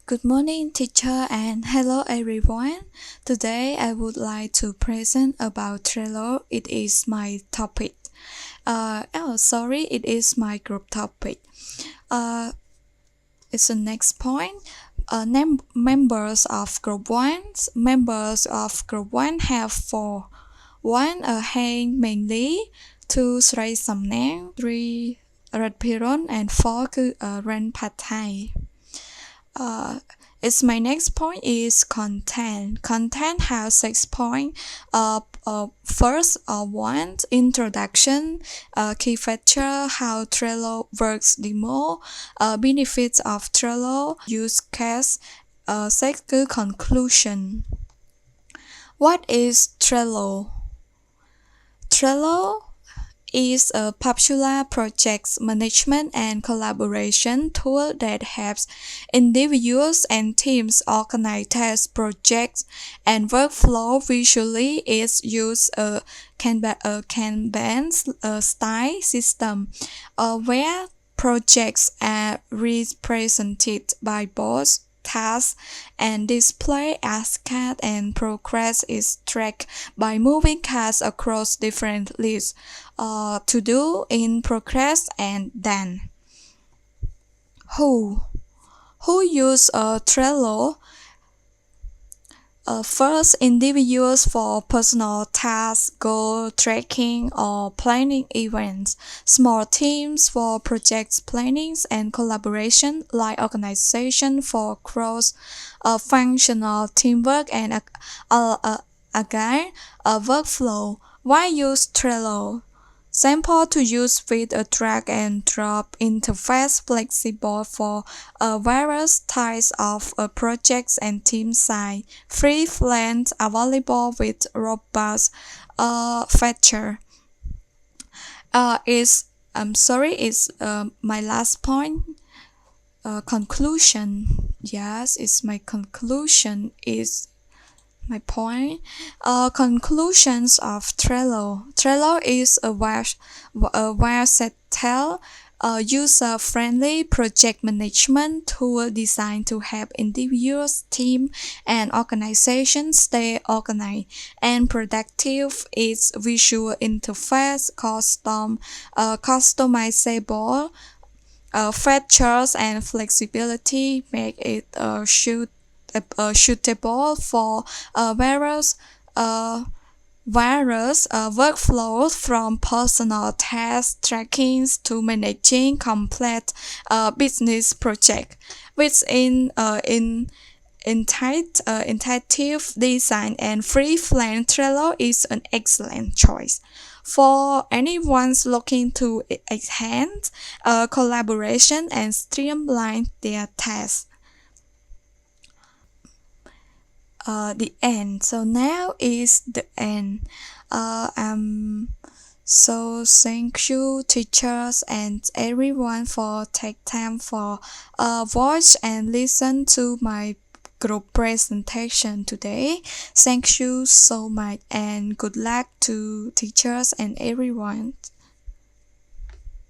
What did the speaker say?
Good morning, teacher, and hello, everyone. Today, I would like to present about Trello. It is my topic. It is my group topic. Uh, it's the next point. Members of group one. Members of group one have four. One, a hand mainly. Two, three, some name. Three, red piron, and four, ran pad thai. It's my next point is content. Content has 6 points. First, one introduction, key feature, how Trello works demo, benefits of Trello, use case, second conclusion. What is Trello? Trello is a popular project management and collaboration tool that helps individuals and teams organize tasks, projects, and workflow visually. It uses a Kanban style system where projects are represented by both tasks and display as cards, and progress is tracked by moving cards across different lists, to do, in progress, and done. Who use Trello? First, individuals for personal tasks, goal tracking, or planning events. Small teams for projects planning and collaboration, like organization for cross-functional teamwork and agile workflow. Why use Trello? Simple to use with a drag and drop interface, flexible for various types of projects and team size. Free plans available with robust feature. Is my last point. Conclusion. Yes, it's my conclusion. Is my point. Conclusions of Trello. Trello is a versatile, user-friendly project management tool designed to help individuals, teams, and organizations stay organized and productive. Its visual interface, customizable features, and flexibility make it suitable for various workflows, from personal task tracking to managing complex business projects. Within intuitive design and free plan, Trello is an excellent choice for anyone looking to enhance collaboration and streamline their tasks. The end. So now is the end. So thank you, teachers and everyone, for take time for watch and listen to my group presentation today. Thank you so much, and good luck to teachers and everyone.